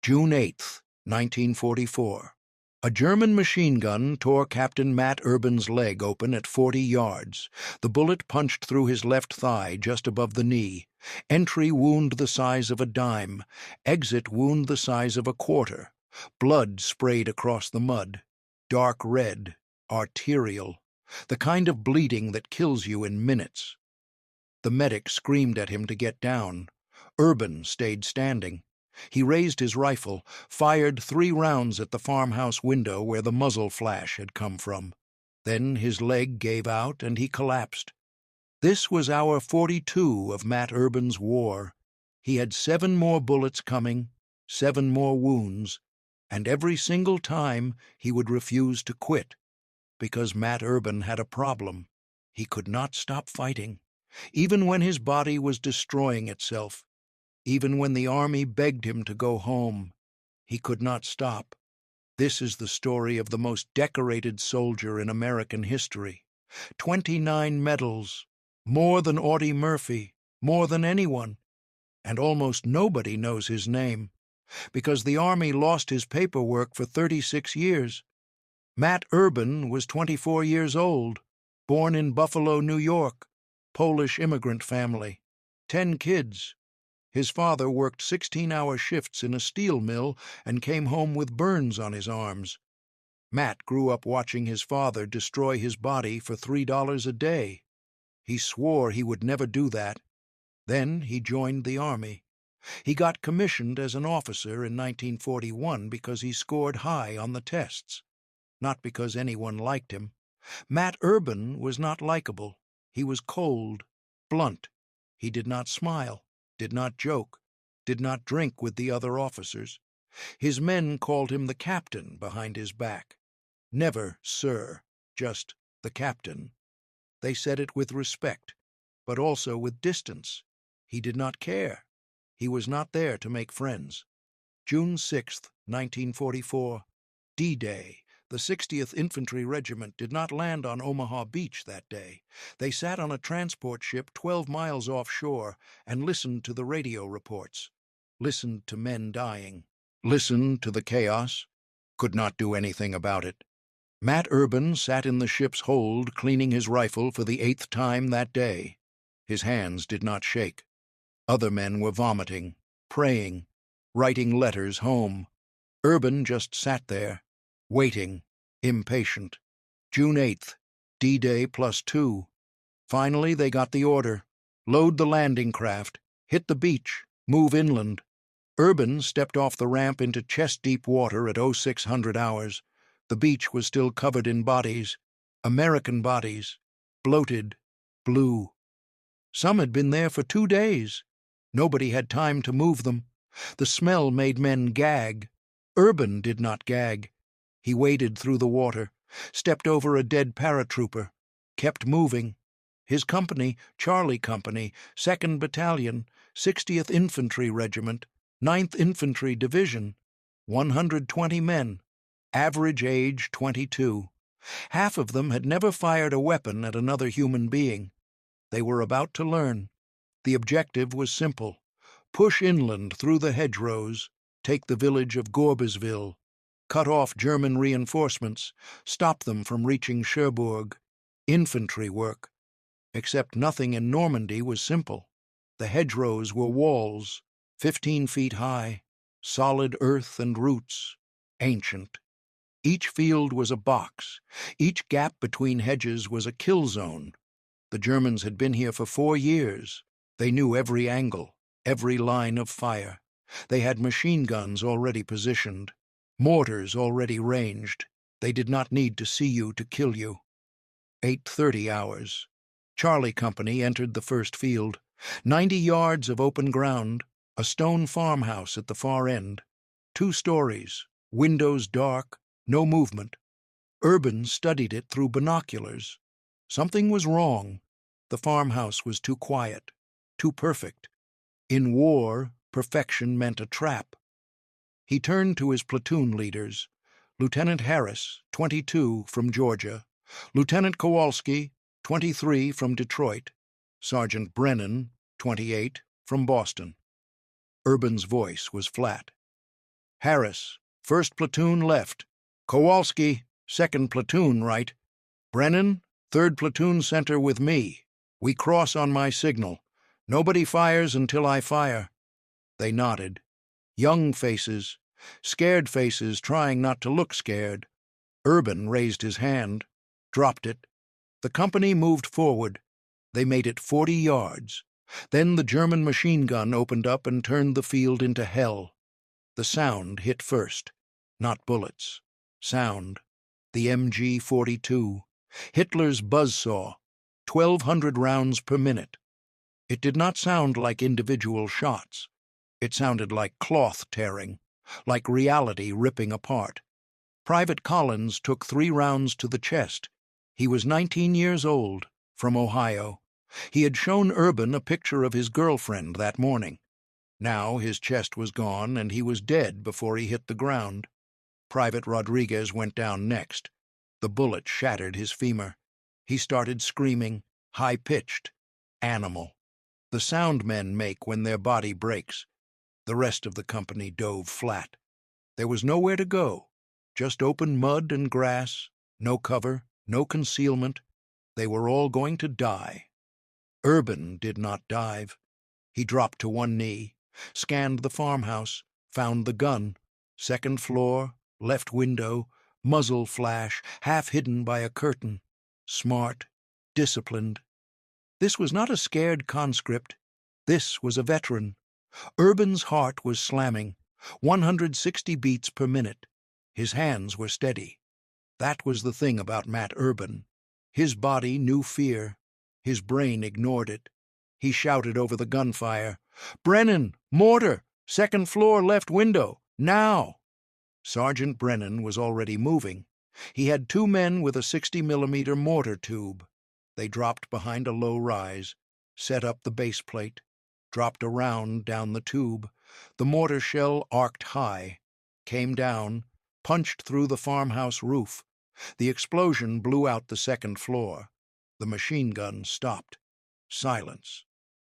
June 8, 1944. A German machine gun tore Captain Matt Urban's leg open at 40 yards. The bullet punched through his left thigh just above the knee. Entry wound the size of a dime. Exit wound the size of a quarter. Blood sprayed across the mud. Dark red, arterial. The kind of bleeding that kills you in minutes. The medic screamed at him to get down. Urban stayed standing. He raised his rifle, fired 3 rounds at the farmhouse window where the muzzle flash had come from. Then his leg gave out and he collapsed. This was hour 42 of Matt Urban's war. He had 7 more bullets coming, 7 more wounds, and every single time he would refuse to quit, because Matt Urban had a problem. He could not stop fighting, even when his body was destroying itself. Even when the army begged him to go home, he could not stop. This is the story of the most decorated soldier in American history. 29 medals, more than Audie Murphy, more than anyone. And almost nobody knows his name, because the army lost his paperwork for 36 years. Matt Urban was 24 years old, born in Buffalo, New York, Polish immigrant family, 10 kids. His father worked 16-hour shifts in a steel mill and came home with burns on his arms. Matt grew up watching his father destroy his body for $3 a day. He swore he would never do that. Then he joined the army. He got commissioned as an officer in 1941 because he scored high on the tests, not because anyone liked him. Matt Urban was not likable. He was cold, blunt. He did not smile, did not joke, did not drink with the other officers. His men called him the captain behind his back. Never sir, just the captain. They said it with respect, but also with distance. He did not care. He was not there to make friends. June 6, 1944, D-Day. The 60th Infantry Regiment did not land on Omaha Beach that day. They sat on a transport ship 12 miles offshore and listened to the radio reports, listened to men dying, listened to the chaos, could not do anything about it. Matt Urban sat in the ship's hold cleaning his rifle for the 8th time that day. His hands did not shake. Other men were vomiting, praying, writing letters home. Urban just sat there, waiting, impatient. June 8th, D-Day +2. Finally, they got the order. Load the landing craft, hit the beach, move inland. Urban stepped off the ramp into chest-deep water at 0600 hours. The beach was still covered in bodies, American bodies, bloated, blue. Some had been there for 2 days. Nobody had time to move them. The smell made men gag. Urban did not gag. He waded through the water, stepped over a dead paratrooper, kept moving. His company, Charlie Company, 2nd Battalion, 60th Infantry Regiment, 9th Infantry Division, 120 men, average age 22. Half of them had never fired a weapon at another human being. They were about to learn. The objective was simple: push inland through the hedgerows, take the village of Gorbesville, cut off German reinforcements, stop them from reaching Cherbourg. Infantry work. Except nothing in Normandy was simple. The hedgerows were walls, 15 feet high, solid earth and roots, ancient. Each field was a box. Each gap between hedges was a kill zone. The Germans had been here for 4 years. They knew every angle, every line of fire. They had machine guns already positioned, mortars already ranged. They did not need to see you to kill you. 8:30 hours. Charlie Company entered the first field. 90 yards of open ground, a stone farmhouse at the far end. 2 stories, windows dark, no movement. Urban studied it through binoculars. Something was wrong. The farmhouse was too quiet, too perfect. In war, perfection meant a trap. He turned to his platoon leaders: Lieutenant Harris, 22, from Georgia; Lieutenant Kowalski, 23, from Detroit; Sergeant Brennan, 28, from Boston. Urban's voice was flat. Harris, 1st platoon left. Kowalski, 2nd platoon right. Brennan, 3rd platoon center with me. We cross on my signal. Nobody fires until I fire." They nodded. Young faces, scared faces trying not to look scared. Urban raised his hand, dropped it. The company moved forward. They made it 40 yards. Then the German machine gun opened up and turned the field into hell. The sound hit first, not bullets. Sound. The MG-42. Hitler's buzzsaw. 1,200 rounds per minute. It did not sound like individual shots. It sounded like cloth tearing, like reality ripping apart. Private Collins took 3 rounds to the chest. He was 19 years old, from Ohio. He had shown Urban a picture of his girlfriend that morning. Now his chest was gone, and he was dead before he hit the ground. Private Rodriguez went down next. The bullet shattered his femur. He started screaming, high-pitched. Animal. The sound men make when their body breaks. The rest of the company dove flat. There was nowhere to go. Just open mud and grass, no cover, no concealment. They were all going to die. Urban did not dive. He dropped to one knee, scanned the farmhouse, found the gun. 2nd floor, left window, muzzle flash, half hidden by a curtain. Smart, disciplined. This was not a scared conscript. This was a veteran. Urban's heart was slamming, 160 beats per minute. His hands were steady. That was the thing about Matt Urban. His body knew fear. His brain ignored it. He shouted over the gunfire, "Brennan, mortar, 2nd floor left window, now!" Sergeant Brennan was already moving. He had 2 men with a 60-millimeter mortar tube. They dropped behind a low rise, set up the base plate, dropped a round down the tube. The mortar shell arced high, came down, punched through the farmhouse roof. The explosion blew out the 2nd floor. The machine gun stopped. Silence.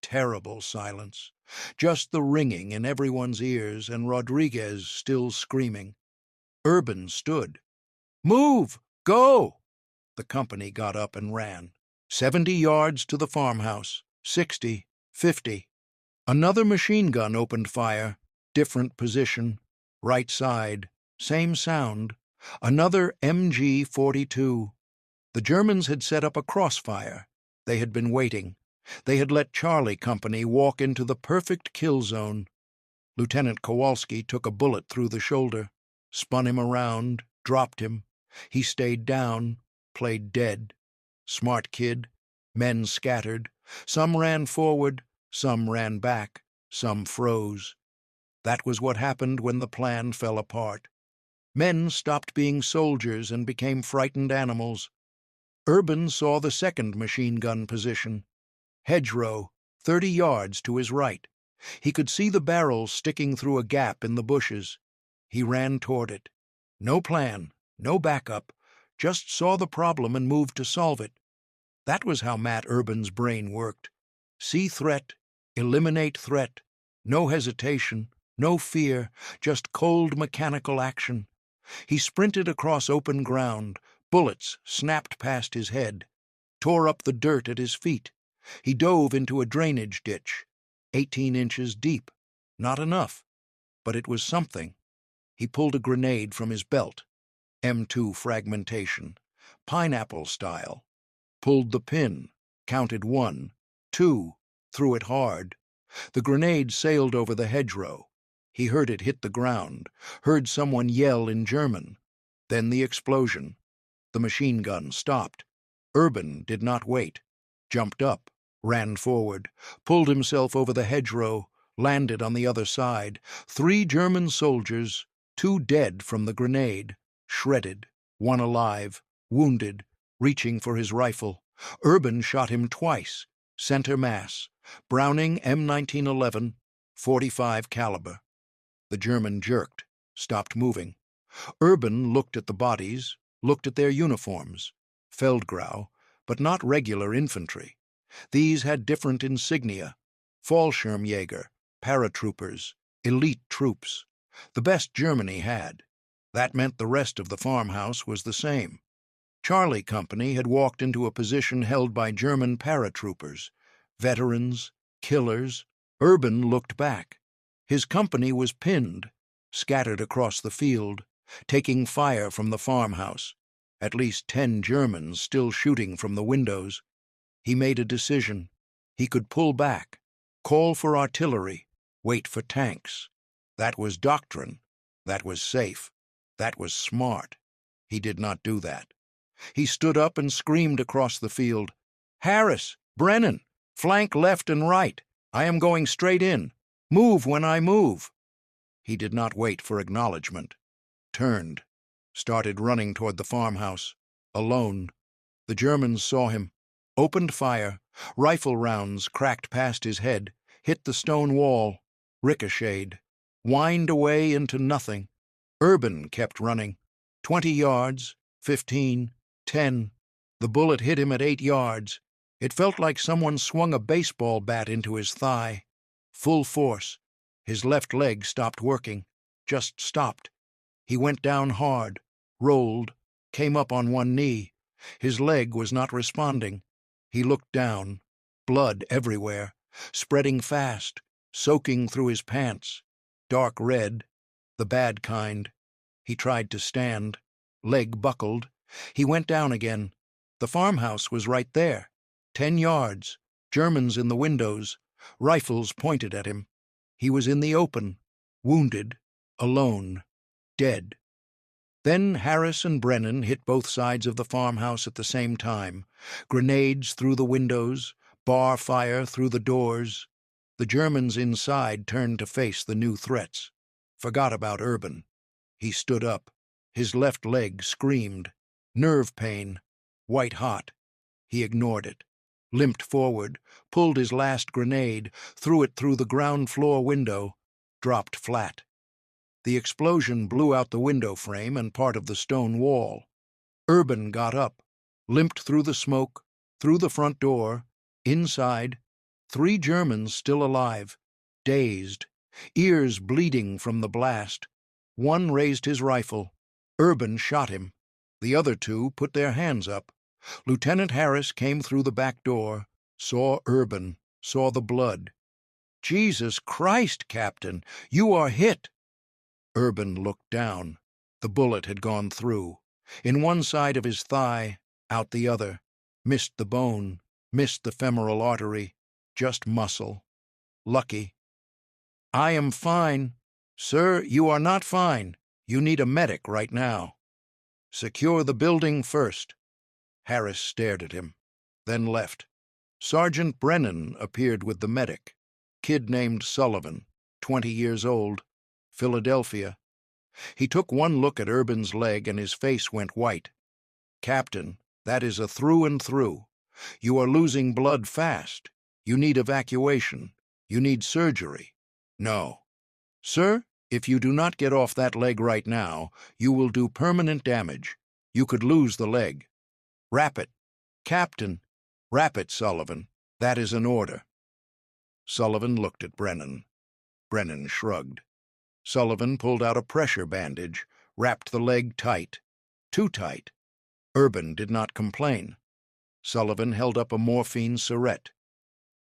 Terrible silence. Just the ringing in everyone's ears and Rodriguez still screaming. Urban stood. "Move! Go!" The company got up and ran. 70 yards to the farmhouse. 60. 50. Another machine gun opened fire. Different position. Right side. Same sound. Another MG-42. The Germans had set up a crossfire. They had been waiting. They had let Charlie Company walk into the perfect kill zone. Lieutenant Kowalski took a bullet through the shoulder, spun him around, dropped him. He stayed down, played dead. Smart kid. Men scattered. Some ran forward, some ran back, some froze. That was what happened when the plan fell apart. Men stopped being soldiers and became frightened animals. Urban saw the 2nd machine gun position. Hedgerow, 30 yards to his right. He could see the barrel sticking through a gap in the bushes. He ran toward it. No plan, no backup, just saw the problem and moved to solve it. That was how Matt Urban's brain worked. See threat, eliminate threat. No hesitation, no fear, just cold mechanical action. He sprinted across open ground. Bullets snapped past his head, tore up the dirt at his feet. He dove into a drainage ditch, 18 inches deep. Not enough, but it was something. He pulled a grenade from his belt. M2 fragmentation, pineapple style. Pulled the pin, counted 1, 2, threw it hard. The grenade sailed over the hedgerow. He heard it hit the ground, heard someone yell in German. Then the explosion. The machine gun stopped. Urban did not wait. Jumped up, ran forward, pulled himself over the hedgerow, landed on the other side. 3 German soldiers, 2 dead from the grenade, shredded, 1 alive, wounded, reaching for his rifle. Urban shot him twice, center mass, Browning M1911, 45 caliber. The German jerked, stopped moving. Urban looked at the bodies, looked at their uniforms. Feldgrau, but not regular infantry. These had different insignia. Fallschirmjäger, paratroopers, elite troops. The best Germany had. That meant the rest of the farmhouse was the same. Charlie Company had walked into a position held by German paratroopers. Veterans, killers. Urban looked back. His company was pinned, scattered across the field, taking fire from the farmhouse. At least 10 Germans still shooting from the windows. He made a decision. He could pull back, call for artillery, wait for tanks. That was doctrine. That was safe. That was smart. He did not do that. He stood up and screamed across the field, "Harris, Brennan, flank left and right. I am going straight in. Move when I move." He did not wait for acknowledgement. Turned, started running toward the farmhouse, alone. The Germans saw him, opened fire. Rifle rounds cracked past his head, hit the stone wall, ricocheted, whined away into nothing. Urban kept running. 20 yards, 15, 10. The bullet hit him at 8 yards. It felt like someone swung a baseball bat into his thigh. Full force. His left leg stopped working. Just stopped. He went down hard, rolled, came up on one knee. His leg was not responding. He looked down. Blood everywhere, spreading fast, soaking through his pants. Dark red, the bad kind. He tried to stand. Leg buckled. He went down again. The farmhouse was right there. 10 yards. Germans in the windows. Rifles pointed at him. He was in the open. Wounded. Alone. Dead. Then Harris and Brennan hit both sides of the farmhouse at the same time. Grenades through the windows. Bar fire through the doors. The Germans inside turned to face the new threats. Forgot about Urban. He stood up. His left leg screamed. Nerve pain. White hot. He ignored it. Limped forward, pulled his last grenade, threw it through the ground floor window, dropped flat. The explosion blew out the window frame and part of the stone wall. Urban got up, limped through the smoke, through the front door, inside. 3 Germans still alive, dazed, ears bleeding from the blast. One raised his rifle. Urban shot him. The other 2 put their hands up. Lieutenant Harris came through the back door, saw Urban, saw the blood. "Jesus Christ, Captain, you are hit!" Urban looked down. The bullet had gone through. In one side of his thigh, out the other. Missed the bone, missed the femoral artery. Just muscle. Lucky. "I am fine." "Sir, you are not fine. You need a medic right now." "Secure the building first." Harris stared at him, then left. Sergeant Brennan appeared with the medic. Kid named Sullivan, 20 years old, Philadelphia. He took one look at Urban's leg and his face went white. "Captain, that is a through and through. You are losing blood fast. You need evacuation. You need surgery." "No." "Sir, if you do not get off that leg right now, you will do permanent damage. You could lose the leg." "Wrap it." "Captain." "Wrap it, Sullivan. That is an order." Sullivan looked at Brennan. Brennan shrugged. Sullivan pulled out a pressure bandage, wrapped the leg tight. Too tight. Urban did not complain. Sullivan held up a morphine syringe.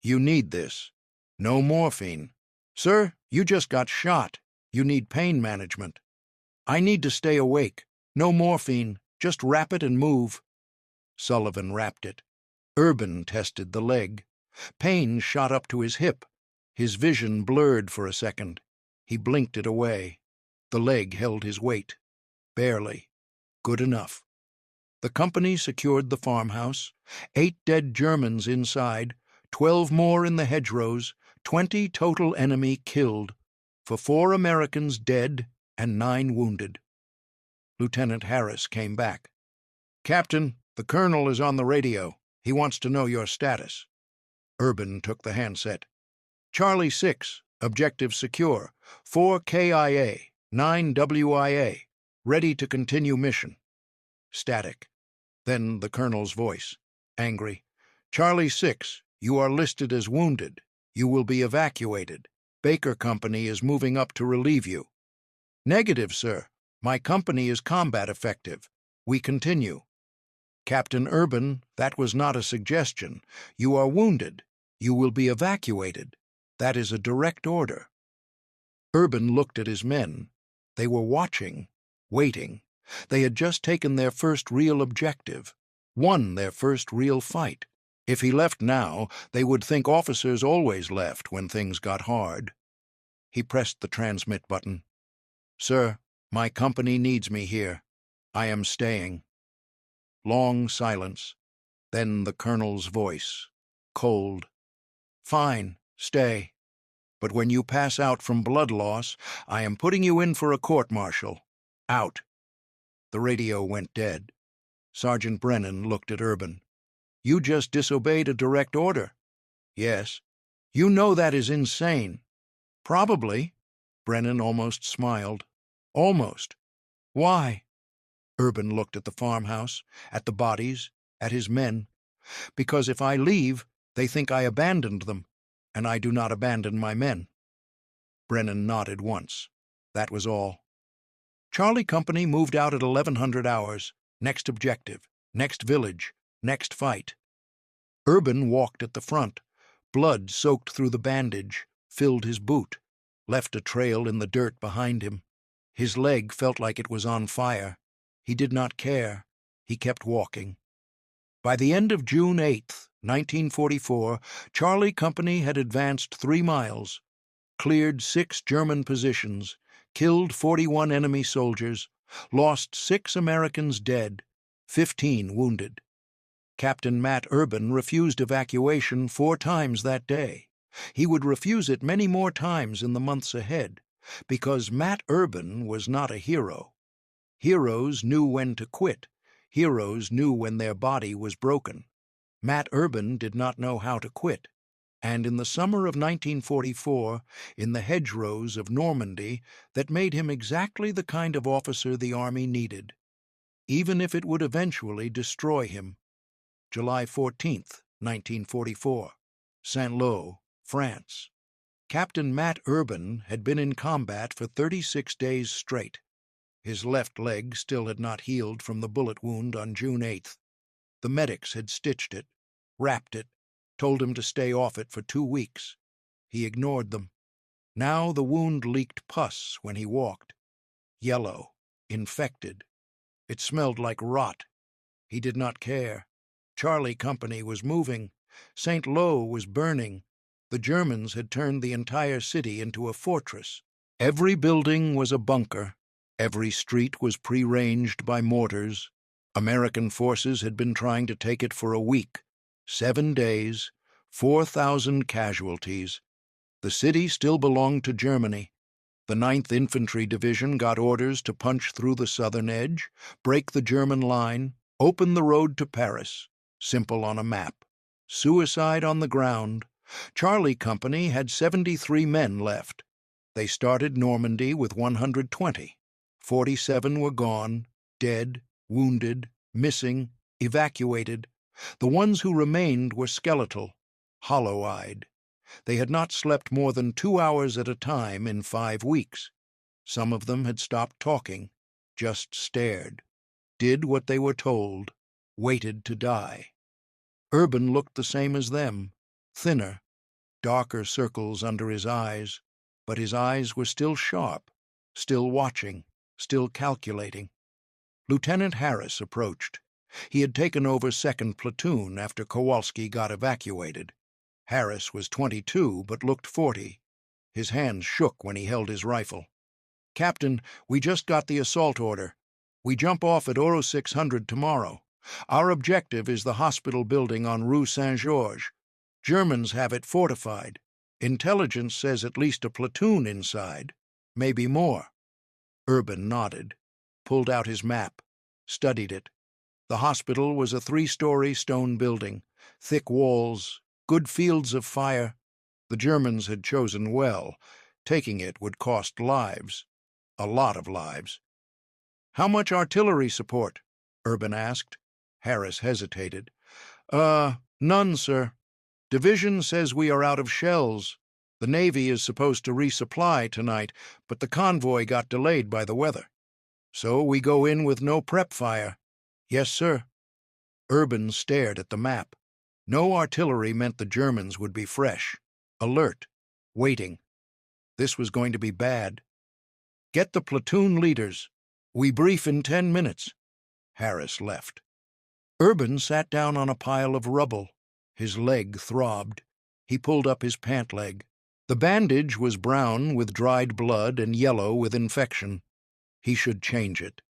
"You need this." "No morphine." "Sir, you just got shot. You need pain management." "I need to stay awake. No morphine. Just wrap it and move." Sullivan wrapped it. Urban tested the leg. Pain shot up to his hip. His vision blurred for a second. He blinked it away. The leg held his weight. Barely. Good enough. The company secured the farmhouse. 8 dead Germans inside, 12 more in the hedgerows, 20 total enemy killed, for 4 Americans dead and 9 wounded. Lieutenant Harris came back. "Captain, the colonel is on the radio. He wants to know your status." Urban took the handset. "Charlie 6, objective secure, 4 KIA, 9 WIA, ready to continue mission." Static. Then the colonel's voice, angry. "Charlie 6, you are listed as wounded. You will be evacuated. Baker Company is moving up to relieve you." Negative, sir. My company is combat effective. We continue. Captain Urban, that was not a suggestion. You are wounded. You will be evacuated. That is a direct order. Urban looked at his men. They were watching, waiting. They had just taken their first real objective, won their first real fight. If he left now, they would think officers always left when things got hard. He pressed the transmit button. "Sir, my company needs me here. I am staying." Long silence. Then the colonel's voice, cold. "Fine, stay. But when you pass out from blood loss, I am putting you in for a court-martial. Out." The radio went dead. Sergeant Brennan looked at Urban. "You just disobeyed a direct order." "Yes." "You know that is insane." "Probably." Brennan almost smiled. "Almost. Why?" Urban looked at the farmhouse, at the bodies, at his men. "Because if I leave, they think I abandoned them, and I do not abandon my men." Brennan nodded once. That was all. Charlie Company moved out at 1100 hours. Next objective, next village, next fight. Urban walked at the front. Blood soaked through the bandage, filled his boot, left a trail in the dirt behind him. His leg felt like it was on fire. He did not care. He kept walking. By the end of June 8th, 1944, Charlie Company had advanced 3 miles, cleared 6 German positions, killed 41 enemy soldiers, lost 6 Americans dead, 15 wounded. Captain Matt Urban refused evacuation 4 times that day. He would refuse it many more times in the months ahead, because Matt Urban was not a hero. Heroes knew when to quit. Heroes knew when their body was broken. Matt Urban did not know how to quit. And in the summer of 1944, in the hedgerows of Normandy, that made him exactly the kind of officer the Army needed, even if it would eventually destroy him. July 14th, 1944, Saint-Lô, France. Captain Matt Urban had been in combat for 36 days straight. His left leg still had not healed from the bullet wound on June 8th. The medics had stitched it, wrapped it, told him to stay off it for 2 weeks. He ignored them. Now the wound leaked pus when he walked. Yellow, infected. It smelled like rot. He did not care. Charlie Company was moving. Saint-Lô was burning. The Germans had turned the entire city into a fortress. Every building was a bunker. Every street was pre-ranged by mortars. American forces had been trying to take it for a week. 7 days, 4,000 casualties. The city still belonged to Germany. The 9th Infantry Division got orders to punch through the southern edge, break the German line, open the road to Paris. Simple on a map. Suicide on the ground. Charlie Company had 73 men left. They started Normandy with 120. 47 were gone, dead, wounded, missing, evacuated. The ones who remained were skeletal, hollow-eyed. They had not slept more than 2 hours at a time in 5 weeks. Some of them had stopped talking, just stared, did what they were told, waited to die. Urban looked the same as them, thinner, darker circles under his eyes, but his eyes were still sharp, still watching, still calculating. Lieutenant Harris approached. He had taken over 2nd Platoon after Kowalski got evacuated. Harris was 22 but looked 40. His hands shook when he held his rifle. "Captain, we just got the assault order. We jump off at Oro 600 tomorrow. Our objective is the hospital building on Rue Saint-Georges. Germans have it fortified. Intelligence says at least a platoon inside, maybe more." Urban nodded, pulled out his map, studied it. The hospital was a 3-story stone building, thick walls, good fields of fire. The Germans had chosen well. Taking it would cost lives. A lot of lives. "How much artillery support?" Urban asked. Harris hesitated. None, sir. Division says we are out of shells. The Navy is supposed to resupply tonight, but the convoy got delayed by the weather. So we go in with no prep fire. Yes, sir. Urban stared at the map. No artillery meant the Germans would be fresh, alert, waiting. This was going to be bad. Get the platoon leaders. We brief in 10 minutes. Harris left. Urban sat down on a pile of rubble. His leg throbbed. He pulled up his pant leg. The bandage was brown with dried blood and yellow with infection. He should change it.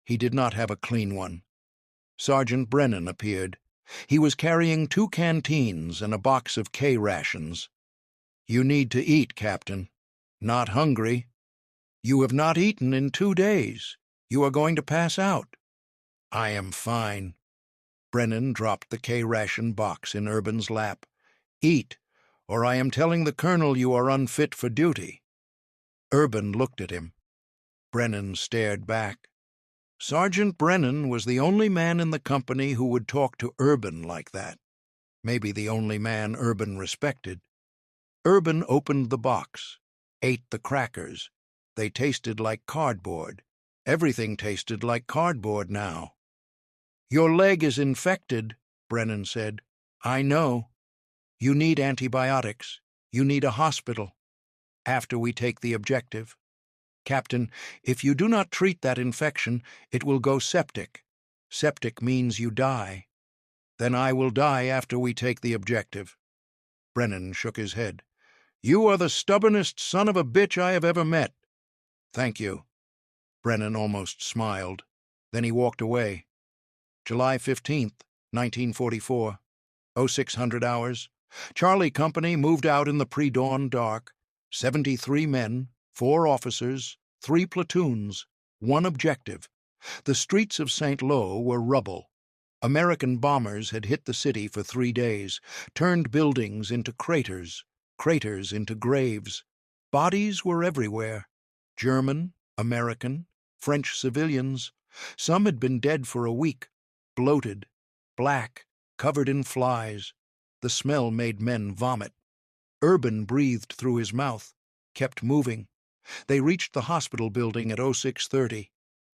He did not have a clean one. Sergeant Brennan appeared. He was carrying 2 canteens and a box of K rations. You need to eat, Captain. Not hungry. You have not eaten in 2 days. You are going to pass out. I am fine. Brennan dropped the K ration box in Urban's lap. Eat, or I am telling the colonel you are unfit for duty. Urban looked at him. Brennan stared back. Sergeant Brennan was the only man in the company who would talk to Urban like that. Maybe the only man Urban respected. Urban opened the box, ate the crackers. They tasted like cardboard. Everything tasted like cardboard now. Your leg is infected, Brennan said. I know. You need antibiotics. You need a hospital. After we take the objective. Captain, if you do not treat that infection, it will go septic. Septic means you die. Then I will die after we take the objective. Brennan shook his head. You are the stubbornest son of a bitch I have ever met. Thank you. Brennan almost smiled. Then he walked away. July 15th, 1944. 0600 hours. Charlie Company moved out in the pre-dawn dark. 73 men, 4 officers, 3 platoons, 1 objective. The streets of St. Lo were rubble. American bombers had hit the city for 3 days, turned buildings into craters, craters into graves. Bodies were everywhere. German, American, French civilians. Some had been dead for a week, bloated, black, covered in flies. The smell made men vomit. Urban breathed through his mouth, kept moving. They reached the hospital building at 0630.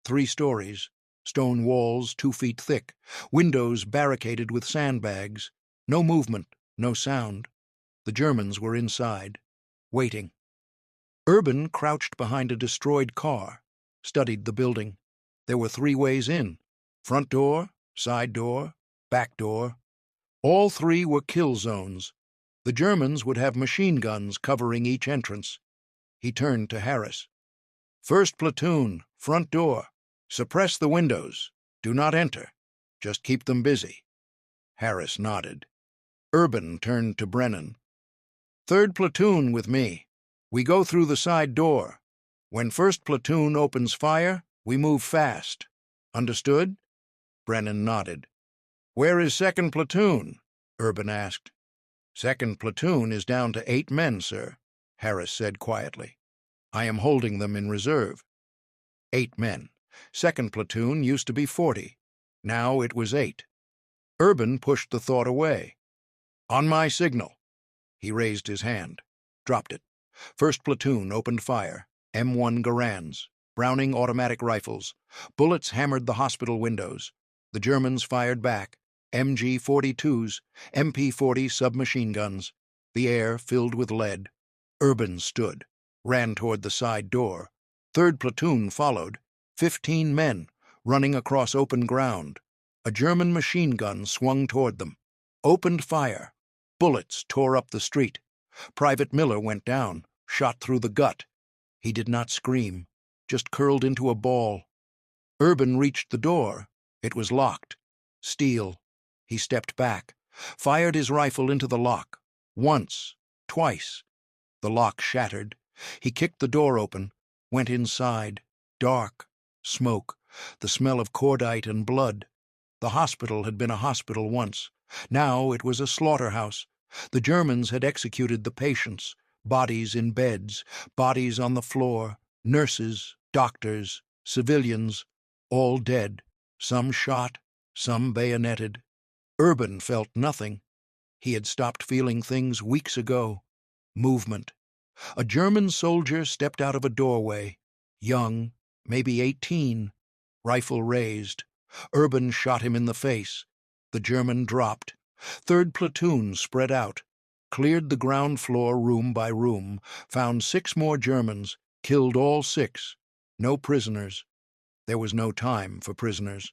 3 stories, stone walls 2 feet thick, windows barricaded with sandbags. No movement, no sound. The Germans were inside, waiting. Urban crouched behind a destroyed car, studied the building. There were 3 ways in: front door, side door, back door. All 3 were kill zones. The Germans would have machine guns covering each entrance. He turned to Harris. First platoon, front door. Suppress the windows. Do not enter. Just keep them busy. Harris nodded. Urban turned to Brennan. Third platoon with me. We go through the side door. When first platoon opens fire, we move fast. Understood? Brennan nodded. Where is second platoon? Urban asked. Second platoon is down to 8 men, sir, Harris said quietly. I am holding them in reserve. 8 men. Second platoon used to be 40. Now it was 8. Urban pushed the thought away. On my signal. He raised his hand, dropped it. First platoon opened fire. M1 Garands, Browning automatic rifles. Bullets hammered the hospital windows. The Germans fired back. MG-42s, MP-40 submachine guns. The air filled with lead. Urban stood, ran toward the side door. Third platoon followed. 15 men, running across open ground. A German machine gun swung toward them. Opened fire. Bullets tore up the street. Private Miller went down, shot through the gut. He did not scream, just curled into a ball. Urban reached the door. It was locked. Steel. He stepped back, fired his rifle into the lock. Once, twice. The lock shattered. He kicked the door open, went inside. Dark, smoke, the smell of cordite and blood. The hospital had been a hospital once. Now it was a slaughterhouse. The Germans had executed the patients, bodies in beds, bodies on the floor, nurses, doctors, civilians, all dead, some shot, some bayoneted. Urban felt nothing. He had stopped feeling things weeks ago. Movement, A German soldier stepped out of a doorway. Young, maybe 18, rifle raised. Urban shot him in the face. The German dropped. Third platoon spread out, cleared the ground floor room by room, found 6 more Germans, killed all 6. No prisoners. There was no time for prisoners.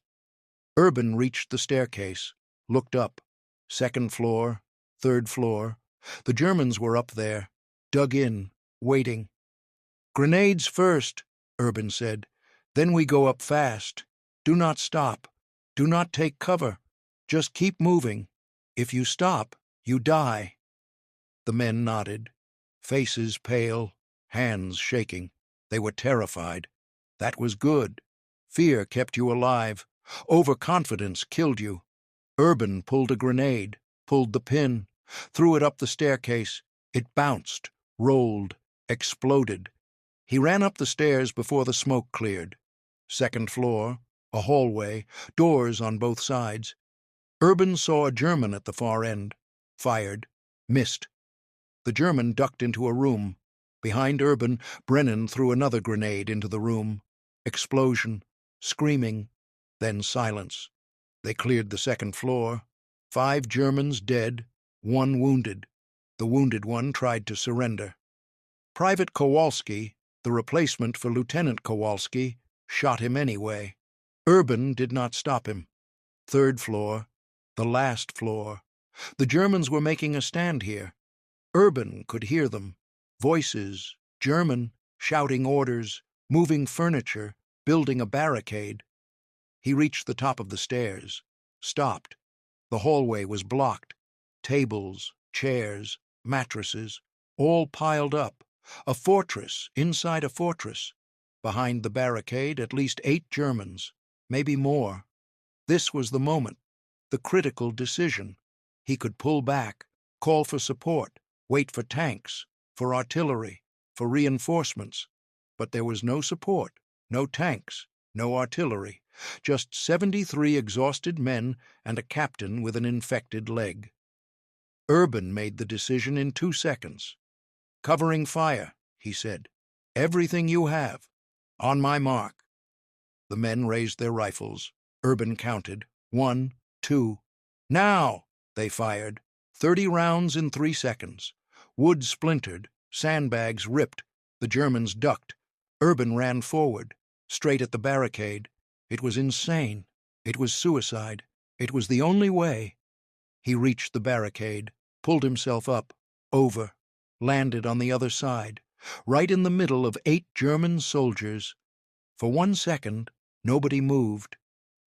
Urban reached the staircase, looked up. 2nd floor, 3rd floor. The Germans were up there, dug in, waiting. "Grenades first," Urban said. "Then we go up fast. Do not stop. Do not take cover. Just keep moving. If you stop, you die." The men nodded, faces pale, hands shaking. They were terrified. That was good. Fear kept you alive. Overconfidence killed you. Urban pulled a grenade, pulled the pin, threw it up the staircase. It bounced, rolled, exploded. He ran up the stairs before the smoke cleared. 2nd floor, a hallway, doors on both sides. Urban saw a German at the far end. Fired. Missed. The German ducked into a room. Behind Urban, Brennan threw another grenade into the room. Explosion. Screaming. Then silence. They cleared the 2nd floor. 5 Germans dead, 1 wounded. The wounded one tried to surrender. Private Kowalski, the replacement for Lieutenant Kowalski, shot him anyway. Urban did not stop him. 3rd floor, the last floor. The Germans were making a stand here. Urban could hear them. Voices, German, shouting orders, moving furniture, building a barricade. He reached the top of the stairs, stopped. The hallway was blocked. Tables, chairs, mattresses, all piled up. A fortress inside a fortress. Behind the barricade, at least 8 Germans, maybe more. This was the moment, the critical decision. He could pull back, call for support, wait for tanks, for artillery, for reinforcements. But there was no support, no tanks, no artillery, just 73 exhausted men and a captain with an infected leg. Urban made the decision in 2 seconds. "Covering fire," he said. "Everything you have. On my mark." The men raised their rifles. Urban counted. 1, 2. "Now!" they fired. 30 rounds in 3 seconds. Wood splintered. Sandbags ripped. The Germans ducked. Urban ran forward, straight at the barricade. It was insane. It was suicide. It was the only way. He reached the barricade, pulled himself up, over, landed on the other side, right in the middle of 8 German soldiers. For 1 second, nobody moved.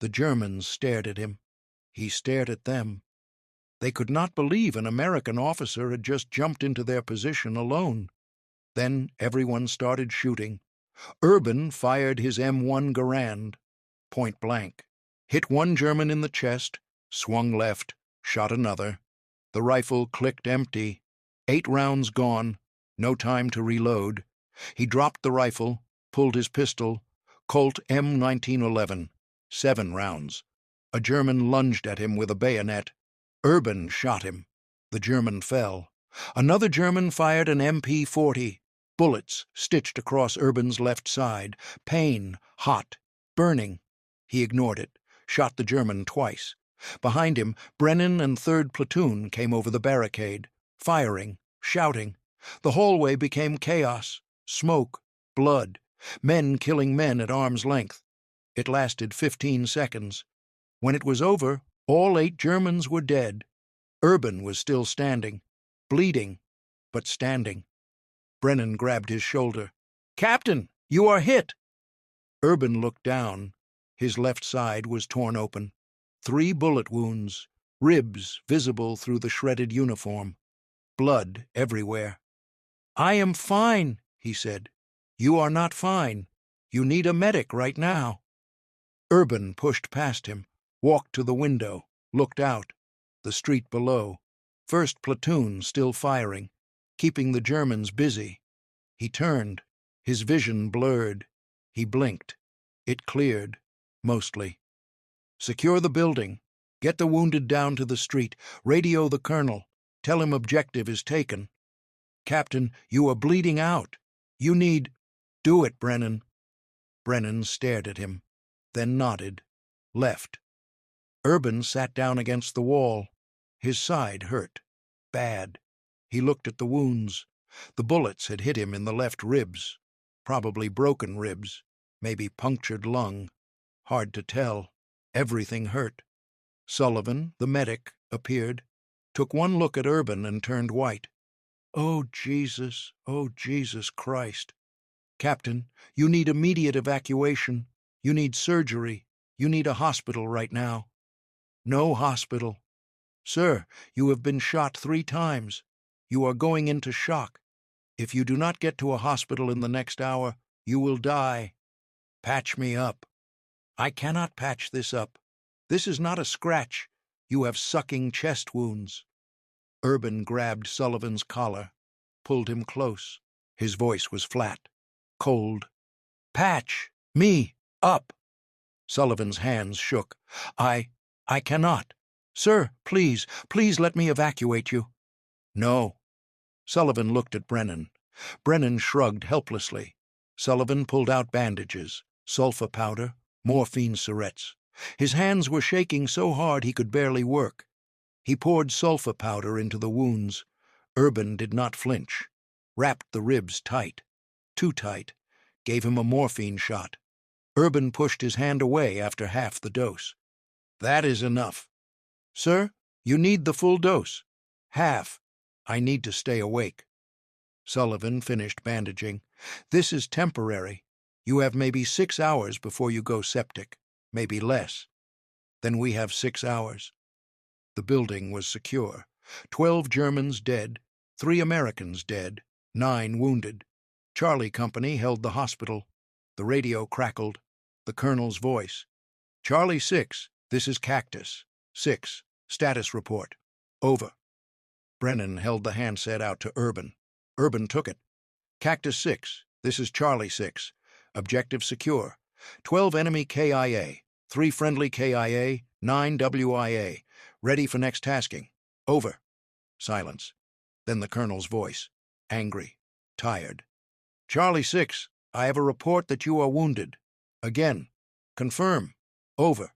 The Germans stared at him. He stared at them. They could not believe an American officer had just jumped into their position alone. Then everyone started shooting. Urban fired his M1 Garand, point blank. Hit 1 German in the chest, swung left, shot another. The rifle clicked empty. 8 rounds gone, no time to reload. He dropped the rifle, pulled his pistol, Colt M1911, 7 rounds. A German lunged at him with a bayonet. Urban shot him. The German fell. Another German fired an MP40. Bullets stitched across Urban's left side. Pain, hot, burning. He ignored it, shot the German twice. Behind him, Brennan and 3rd Platoon came over the barricade, firing, shouting. The hallway became chaos, smoke, blood, men killing men at arm's length. It lasted 15 seconds. When it was over, all 8 Germans were dead. Urban was still standing, bleeding, but standing. Brennan grabbed his shoulder. "Captain, you are hit!" Urban looked down. His left side was torn open. 3 bullet wounds, ribs visible through the shredded uniform. Blood everywhere. "I am fine," he said. "You are not fine. You need a medic right now." Urban pushed past him, walked to the window, looked out. The street below. 1st Platoon still firing, keeping the Germans busy. He turned, his vision blurred. He blinked. It cleared, mostly. "Secure the building. Get the wounded down to the street. Radio the colonel. Tell him objective is taken." Captain, you are bleeding out. You need— Do it, Brennan. Brennan stared at him, then nodded, left. Urban sat down against the wall. His side hurt. Bad. He looked at the wounds. The bullets had hit him in the left ribs. Probably broken ribs. Maybe punctured lung. Hard to tell. Everything hurt. Sullivan, the medic, appeared, took one look at Urban and turned white. Oh, Jesus Christ. Captain, you need immediate evacuation. You need surgery. You need a hospital right now. No hospital. Sir, you have been shot 3 times. You are going into shock. If you do not get to a hospital in the next hour, you will die. Patch me up. I cannot patch this up. This is not a scratch. You have sucking chest wounds. Urban grabbed Sullivan's collar, pulled him close. His voice was flat, cold. Patch me up. Sullivan's hands shook. I cannot. Sir, please let me evacuate you. No. Sullivan looked at Brennan. Brennan shrugged helplessly. Sullivan pulled out bandages, sulfur powder, morphine syrettes. His hands were shaking so hard he could barely work. He poured sulfur powder into the wounds. Urban did not flinch. Wrapped the ribs tight. Too tight. Gave him a morphine shot. Urban pushed his hand away after half the dose. That is enough. Sir, you need the full dose. Half. I need to stay awake. Sullivan finished bandaging. This is temporary. You have maybe 6 hours before you go septic. Maybe less. Then we have 6 hours. The building was secure. 12 Germans dead, 3 Americans dead, 9 wounded. Charlie Company held the hospital. The radio crackled. The colonel's voice. Charlie 6, this is Cactus. 6, status report. Over. Brennan held the handset out to Urban. Urban took it. Cactus 6, this is Charlie 6. Objective secure. 12 enemy KIA, 3 friendly KIA, 9 WIA. Ready for next tasking. Over. Silence. Then the colonel's voice. Angry. Tired. Charlie 6, I have a report that you are wounded. Again. Confirm. Over.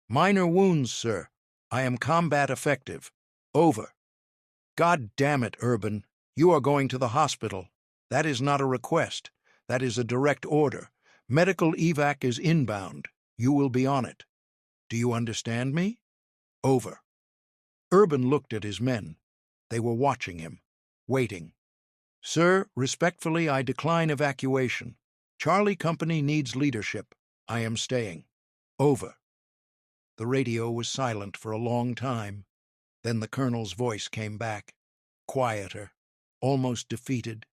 Minor wounds, sir. I am combat effective. Over. God damn it, Urban. You are going to the hospital. That is not a request. That is a direct order. Medical evac is inbound. You will be on it. Do you understand me? Over. Urban looked at his men. They were watching him, waiting. Sir, respectfully, I decline evacuation. Charlie Company needs leadership. I am staying. Over. The radio was silent for a long time. Then the colonel's voice came back, quieter, almost defeated.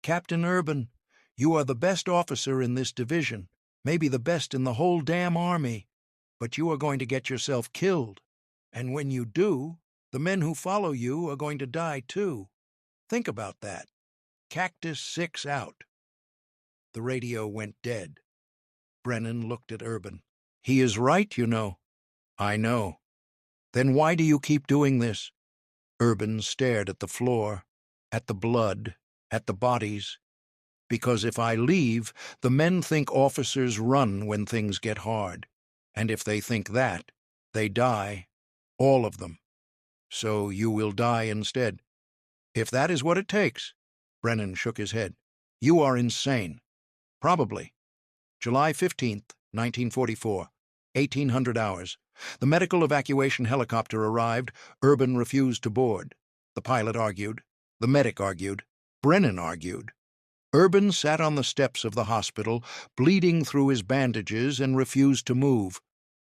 Captain Urban, you are the best officer in this division, maybe the best in the whole damn army, but you are going to get yourself killed. And when you do, the men who follow you are going to die too. Think about that. Cactus 6 out. The radio went dead. Brennan looked at Urban. He is right, you know. I know. Then why do you keep doing this? Urban stared at the floor, at the blood, at the bodies. Because if I leave, the men think officers run when things get hard. And if they think that, they die. All of them. So you will die instead. If that is what it takes. Brennan shook his head. You are insane. Probably. July 15th, 1944. 1800 hours. The medical evacuation helicopter arrived. Urban refused to board. The pilot argued. The medic argued. Brennan argued. Urban sat on the steps of the hospital, bleeding through his bandages, and refused to move.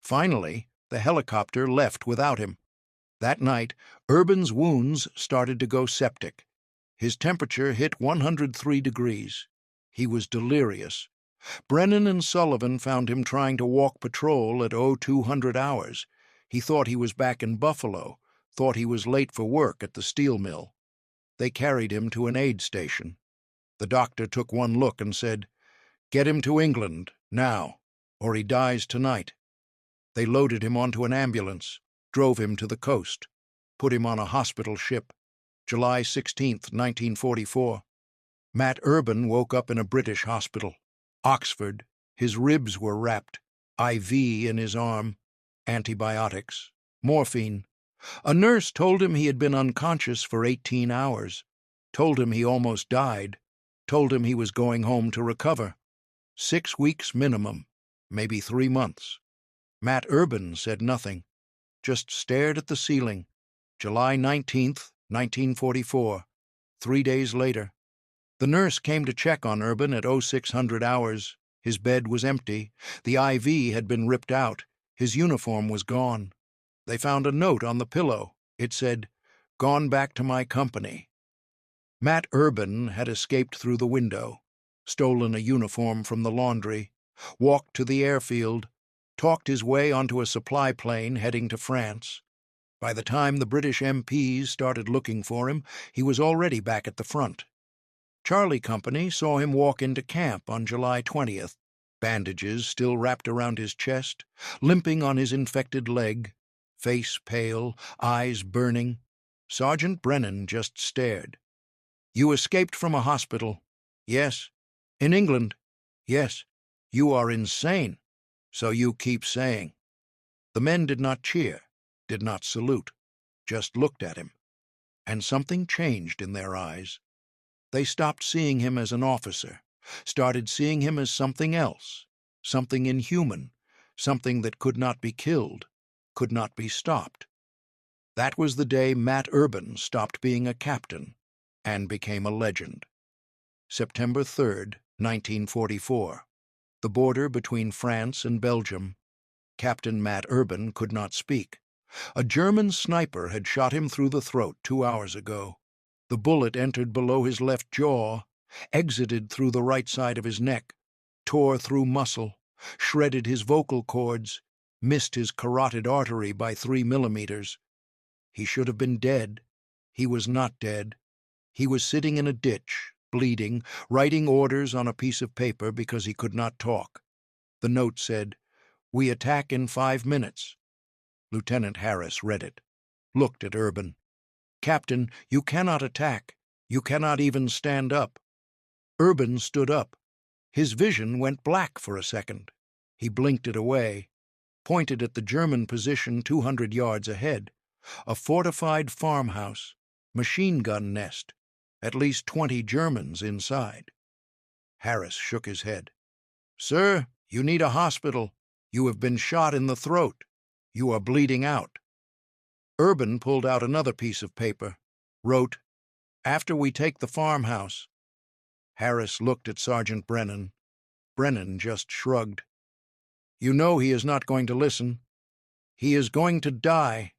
Finally, the helicopter left without him. That night, Urban's wounds started to go septic. His temperature hit 103 degrees. He was delirious. Brennan and Sullivan found him trying to walk patrol at 0200 hours. He thought he was back in Buffalo, thought he was late for work at the steel mill. They carried him to an aid station. The doctor took one look and said, "Get him to England, now, or he dies tonight." They loaded him onto an ambulance, drove him to the coast, put him on a hospital ship. July 16th, 1944. Matt Urban woke up in a British hospital. Oxford. His ribs were wrapped. IV in his arm. Antibiotics. Morphine. A nurse told him he had been unconscious for 18 hours. Told him he almost died. Told him he was going home to recover. 6 weeks minimum. Maybe 3 months. Matt Urban said nothing. Just stared at the ceiling. July 19th, 1944. 3 days later. The nurse came to check on Urban at 0600 hours. His bed was empty. The IV had been ripped out. His uniform was gone. They found a note on the pillow. It said, "Gone back to my company." Matt Urban had escaped through the window, stolen a uniform from the laundry, walked to the airfield, talked his way onto a supply plane heading to France. By the time the British MPs started looking for him, he was already back at the front. Charlie Company saw him walk into camp on July 20th, bandages still wrapped around his chest, limping on his infected leg, face pale, eyes burning. Sergeant Brennan just stared. "You escaped from a hospital." "Yes." "In England." "Yes." "You are insane." "So you keep saying." The men did not cheer, did not salute, just looked at him. And something changed in their eyes. They stopped seeing him as an officer, started seeing him as something else, something inhuman, something that could not be killed, could not be stopped. That was the day Matt Urban stopped being a captain and became a legend. September 3rd, 1944. The border between France and Belgium. Captain Matt Urban could not speak. A German sniper had shot him through the throat 2 hours ago. The bullet entered below his left jaw, exited through the right side of his neck, tore through muscle, shredded his vocal cords, missed his carotid artery by 3 millimeters. He should have been dead. He was not dead. He was sitting in a ditch, bleeding, writing orders on a piece of paper because he could not talk. The note said, "We attack in 5 minutes." Lieutenant Harris read it, looked at Urban. "Captain, you cannot attack. You cannot even stand up." Urban stood up. His vision went black for a second. He blinked it away, pointed at the German position 200 yards ahead. A fortified farmhouse, machine gun nest, at least 20 Germans inside. Harris shook his head. "Sir, you need a hospital. You have been shot in the throat. You are bleeding out." Urban pulled out another piece of paper, wrote, "After we take the farmhouse." Harris looked at Sergeant Brennan. Brennan just shrugged. "You know he is not going to listen. He is going to die.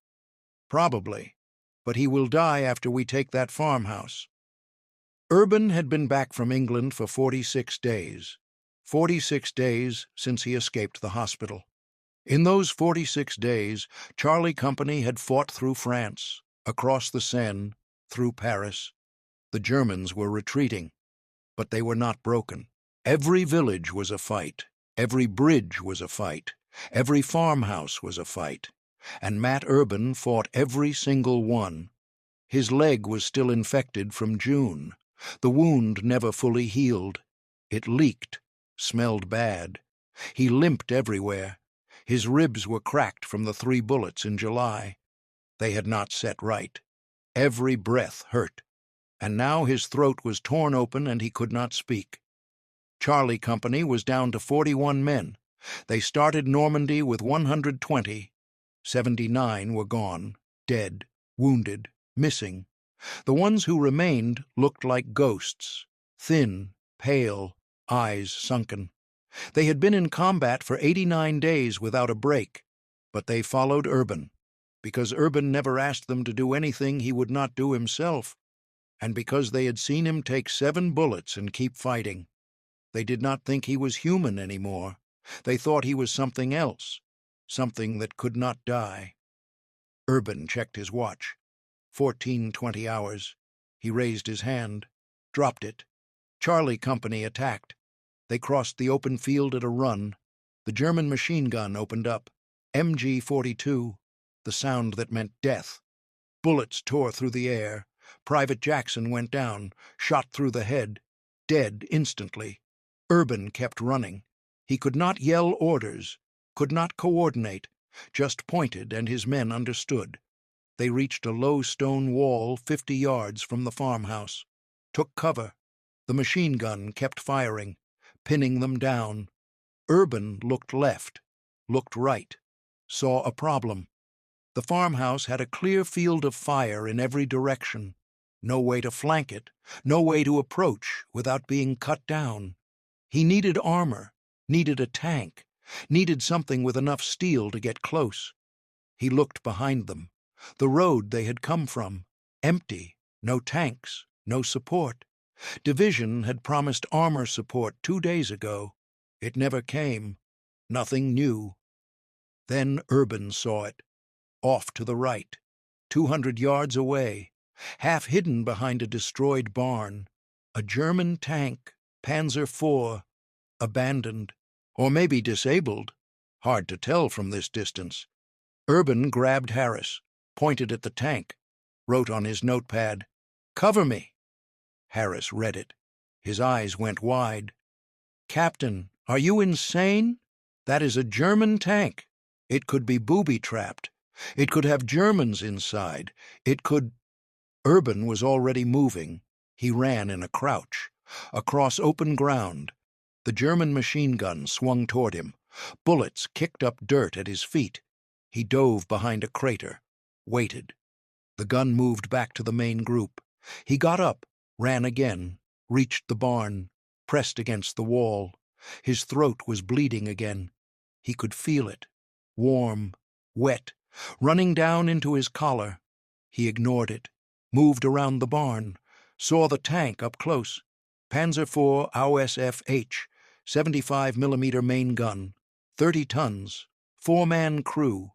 Probably. But he will die after we take that farmhouse." Urban had been back from England for 46 days. 46 days since he escaped the hospital. In those 46 days, Charlie Company had fought through France, across the Seine, through Paris. The Germans were retreating, but they were not broken. Every village was a fight. Every bridge was a fight. Every farmhouse was a fight. And Matt Urban fought every single one. His leg was still infected from June. The wound never fully healed. It leaked, smelled bad. He limped everywhere. His ribs were cracked from the 3 bullets in July. They had not set right. Every breath hurt. And now his throat was torn open and he could not speak. Charlie Company was down to 41 men. They started Normandy with 120. 79 were gone, dead, wounded, missing. The ones who remained looked like ghosts, thin, pale, eyes sunken. They had been in combat for 89 days without a break, but they followed Urban, because Urban never asked them to do anything he would not do himself, and because they had seen him take 7 bullets and keep fighting. They did not think he was human anymore. They thought he was something else, something that could not die. Urban checked his watch. 14-20 hours. He raised his hand, dropped it. Charlie Company attacked. They crossed the open field at a run. The German machine gun opened up. MG-42, the sound that meant death. Bullets tore through the air. Private Jackson went down, shot through the head, dead instantly. Urban kept running. He could not yell orders, could not coordinate, just pointed and his men understood. They reached a low stone wall 50 yards from the farmhouse. Took cover. The machine gun kept firing, pinning them down. Urban looked left, looked right, saw a problem. The farmhouse had a clear field of fire in every direction. No way to flank it, no way to approach without being cut down. He needed armor, needed a tank, needed something with enough steel to get close. He looked behind them. The road they had come from, empty, no tanks, no support. Division had promised armor support 2 days ago. It never came. Nothing new. Then Urban saw it. Off to the right, 200 yards away, half hidden behind a destroyed barn. A German tank, Panzer IV, abandoned, or maybe disabled. Hard to tell from this distance. Urban grabbed Harris, pointed at the tank, wrote on his notepad, "Cover me." Harris read it. His eyes went wide. "Captain, are you insane? That is a German tank. It could be booby-trapped. It could have Germans inside. It could—" Urban was already moving. He ran in a crouch. Across open ground. The German machine gun swung toward him. Bullets kicked up dirt at his feet. He dove behind a crater, waited. The gun moved back to the main group. He got up, ran again, reached the barn, pressed against the wall. His throat was bleeding again. He could feel it, warm, wet, running down into his collar. He ignored it, moved around the barn, saw the tank up close. Panzer IV AUSF-H, 75mm main gun, 30 tons, 4-man crew.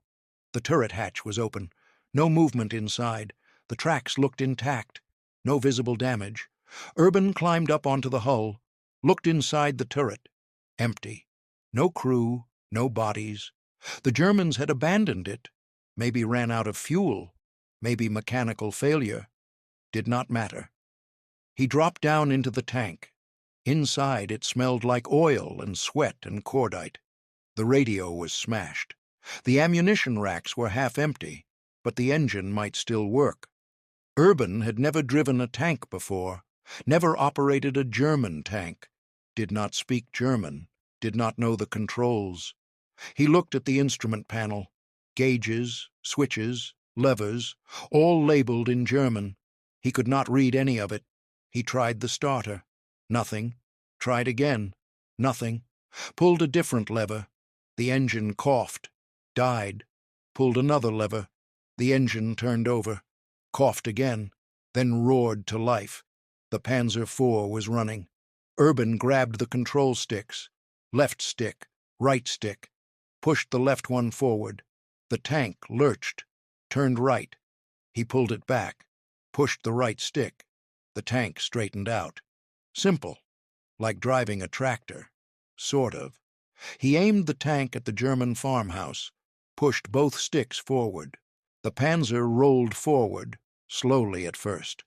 The turret hatch was open. No movement inside. The tracks looked intact. No visible damage. Urban climbed up onto the hull, looked inside the turret. Empty. No crew, no bodies. The Germans had abandoned it. Maybe ran out of fuel. Maybe mechanical failure. Did not matter. He dropped down into the tank. Inside it smelled like oil and sweat and cordite. The radio was smashed. The ammunition racks were half empty, but the engine might still work. Urban had never driven a tank before, never operated a German tank, did not speak German, did not know the controls. He looked at the instrument panel. Gauges, switches, levers, all labeled in German. He could not read any of it. He tried the starter. Nothing. Tried again. Nothing. Pulled a different lever. The engine coughed. Died. Pulled another lever. The engine turned over. Coughed again. Then roared to life. The Panzer IV was running. Urban grabbed the control sticks. Left stick. Right stick. Pushed the left one forward. The tank lurched. Turned right. He pulled it back. Pushed the right stick. The tank straightened out. Simple. Like driving a tractor. Sort of. He aimed the tank at the German farmhouse. Pushed both sticks forward. The Panzer rolled forward, slowly at first.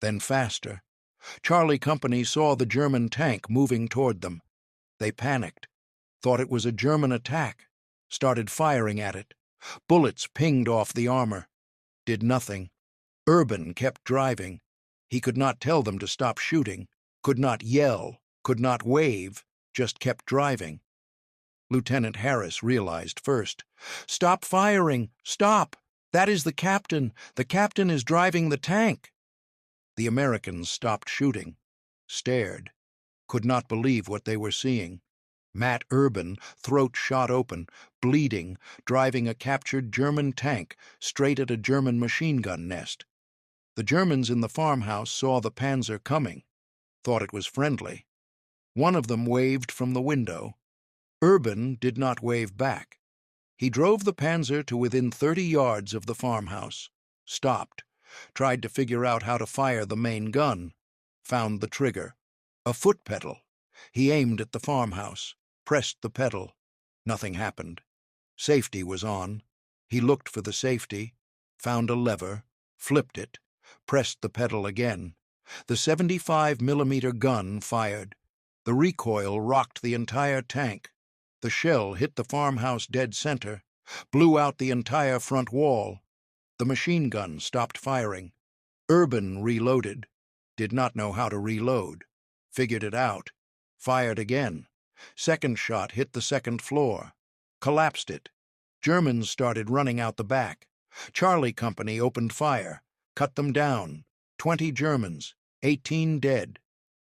Then faster. Charlie Company saw the German tank moving toward them. They panicked. Thought it was a German attack. Started firing at it. Bullets pinged off the armor. Did nothing. Urban kept driving. He could not tell them to stop shooting, could not yell, could not wave, just kept driving. Lieutenant Harris realized first. "Stop firing! Stop! That is the captain! The captain is driving the tank!" The Americans stopped shooting, stared, could not believe what they were seeing. Matt Urban, throat shot open, bleeding, driving a captured German tank straight at a German machine gun nest. The Germans in the farmhouse saw the Panzer coming, thought it was friendly. One of them waved from the window. Urban did not wave back. He drove the Panzer to within 30 yards of the farmhouse, stopped, tried to figure out how to fire the main gun, found the trigger. A foot pedal. He aimed at the farmhouse, pressed the pedal. Nothing happened. Safety was on. He looked for the safety, found a lever, flipped it, pressed the pedal again. The 75-millimeter gun fired. The recoil rocked the entire tank. The shell hit the farmhouse dead center, blew out the entire front wall. The machine gun stopped firing. Urban reloaded. Did not know how to reload. Figured it out. Fired again. Second shot hit the second floor. Collapsed it. Germans started running out the back. Charlie Company opened fire. Cut them down. 20 Germans. 18 dead.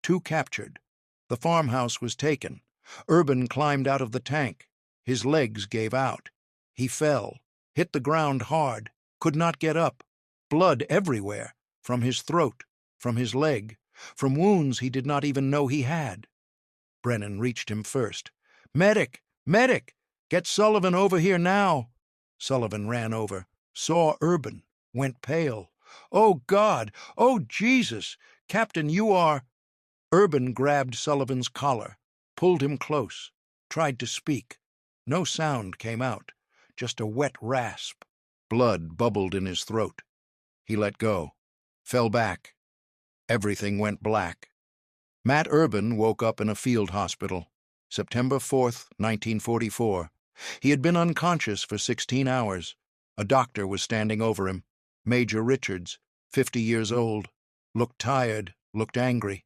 2 captured. The farmhouse was taken. Urban climbed out of the tank. His legs gave out. He fell. Hit the ground hard. Could not get up. Blood everywhere. From his throat. From his leg. From wounds he did not even know he had. Brennan reached him first. "Medic! Medic! Get Sullivan over here now!" Sullivan ran over. Saw Urban. Went pale. "Oh, God! Oh, Jesus! Captain, you are—" Urban grabbed Sullivan's collar, pulled him close, tried to speak. No sound came out, just a wet rasp. Blood bubbled in his throat. He let go, fell back. Everything went black. Matt Urban woke up in a field hospital, September 4th, 1944. He had been unconscious for 16 hours. A doctor was standing over him. Major Richards, 50 years old, looked tired, looked angry.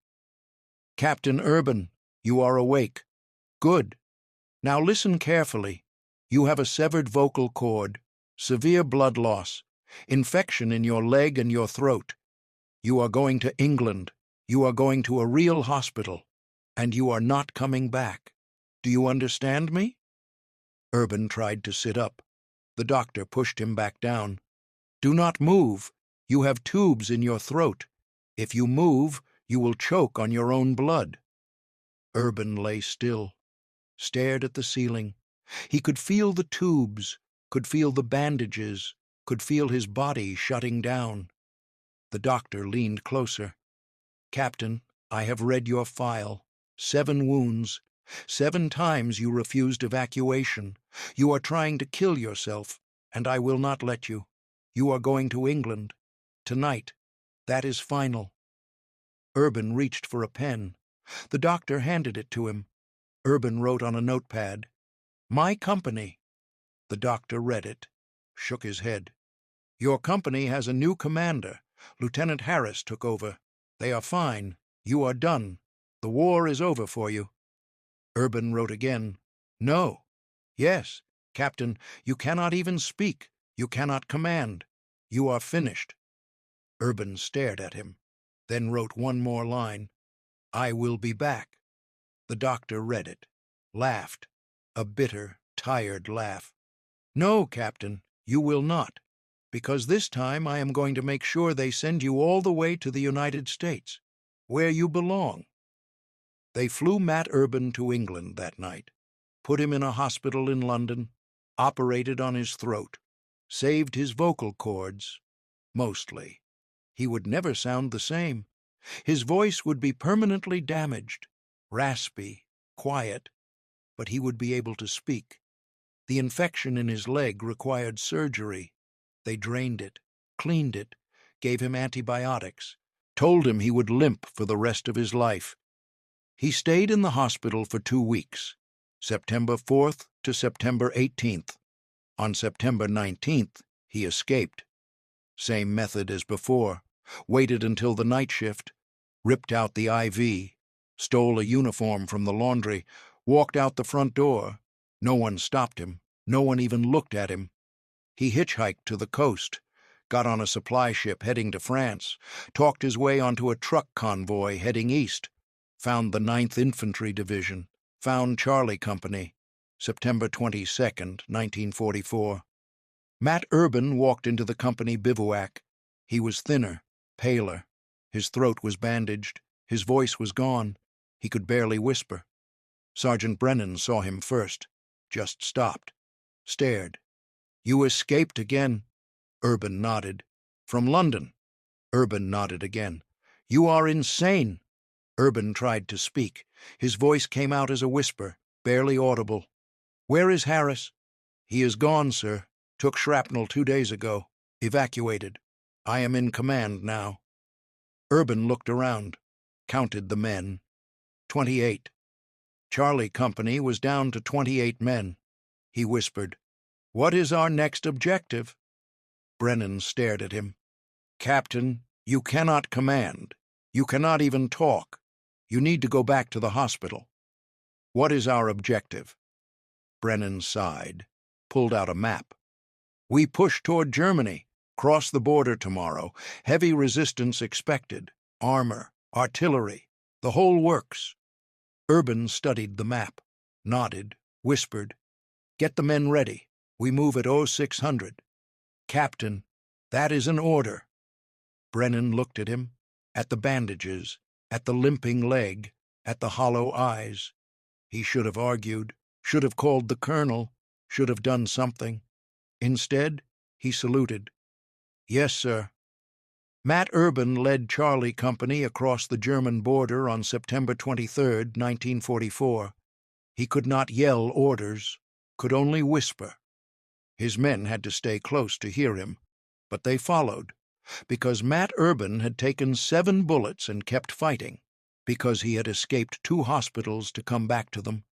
"Captain Urban, you are awake. Good. Now listen carefully. You have a severed vocal cord, severe blood loss, infection in your leg and your throat. You are going to England. You are going to a real hospital, and you are not coming back. Do you understand me?" Urban tried to sit up. The doctor pushed him back down. "Do not move. You have tubes in your throat. If you move, you will choke on your own blood." Urban lay still, stared at the ceiling. He could feel the tubes, could feel the bandages, could feel his body shutting down. The doctor leaned closer. "Captain, I have read your file. 7 wounds. 7 times you refused evacuation. You are trying to kill yourself, and I will not let you. You are going to England. Tonight. That is final." Urban reached for a pen. The doctor handed it to him. Urban wrote on a notepad, "My company." The doctor read it, shook his head. "Your company has a new commander. Lieutenant Harris took over. They are fine. You are done. The war is over for you." Urban wrote again, "No. Yes, Captain, you cannot even speak. You cannot command. You are finished." Urban stared at him, then wrote one more line, "I will be back." The doctor read it, laughed, a bitter, tired laugh. "No, Captain, you will not, because this time I am going to make sure they send you all the way to the United States, where you belong." They flew Matt Urban to England that night, put him in a hospital in London, operated on his throat, saved his vocal cords, mostly. He would never sound the same. His voice would be permanently damaged, raspy, quiet, but he would be able to speak. The infection in his leg required surgery. They drained it, cleaned it, gave him antibiotics, told him he would limp for the rest of his life. He stayed in the hospital for 2 weeks, September 4th to September 18th. On September 19th, he escaped. Same method as before. Waited until the night shift, ripped out the IV, stole a uniform from the laundry, walked out the front door. No one stopped him. No one even looked at him. He hitchhiked to the coast, got on a supply ship heading to France, talked his way onto a truck convoy heading east, found the 9th Infantry Division, found Charlie Company, September 22nd, 1944. Matt Urban walked into the company bivouac. He was thinner, paler. His throat was bandaged. His voice was gone. He could barely whisper. Sergeant Brennan saw him first, just stopped, stared. "You escaped again." Urban nodded. "From London." Urban nodded again. "You are insane." Urban tried to speak. His voice came out as a whisper, barely audible. "Where is Harris?" "He is gone, sir. Took shrapnel 2 days ago. Evacuated." I am in command now." Urban looked around, counted the men. 28. Charlie Company was down to 28 men. He whispered, "What is our next objective?" Brennan stared at him. "Captain, you cannot command. You cannot even talk. You need to go back to the hospital." "What is our objective?" Brennan sighed, pulled out a map. "We push toward Germany, cross the border tomorrow. Heavy resistance expected. Armor, artillery, the whole works." Urban studied the map, nodded, whispered, "Get the men ready. We move at 0600. "Captain, that is an order." Brennan looked at him, at the bandages, at the limping leg, at the hollow eyes. He should have argued, should have called the colonel, should have done something. Instead, he saluted. "Yes, sir." Matt Urban led Charlie Company across the German border on September 23, 1944. He could not yell orders, could only whisper. His men had to stay close to hear him, but they followed, because Matt Urban had taken 7 bullets and kept fighting, because he had escaped 2 hospitals to come back to them,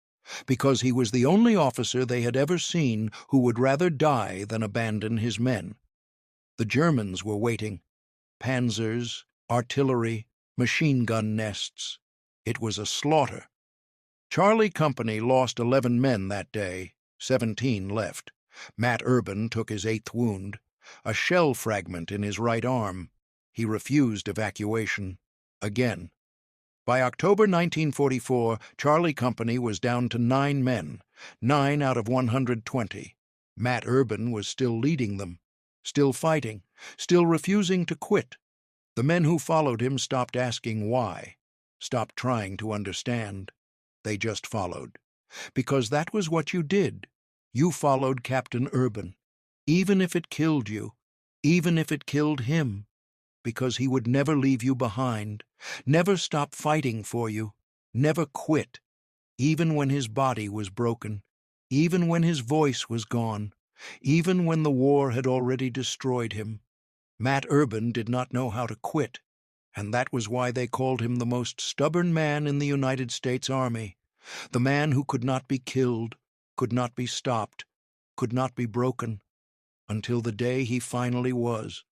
because he was the only officer they had ever seen who would rather die than abandon his men. The Germans were waiting. Panzers, artillery, machine gun nests. It was a slaughter. Charlie Company lost 11 men that day, 17 left. Matt Urban took his 8th wound, a shell fragment in his right arm. He refused evacuation. Again. By October 1944, Charlie Company was down to 9 men, 9 out of 120. Matt Urban was still leading them, still fighting, still refusing to quit. The men who followed him stopped asking why, stopped trying to understand. They just followed. Because that was what you did. You followed Captain Urban, even if it killed you, even if it killed him, because he would never leave you behind, never stop fighting for you, never quit, even when his body was broken, even when his voice was gone, even when the war had already destroyed him. Matt Urban did not know how to quit, and that was why they called him the most stubborn man in the United States Army, the man who could not be killed, could not be stopped, could not be broken, until the day he finally was.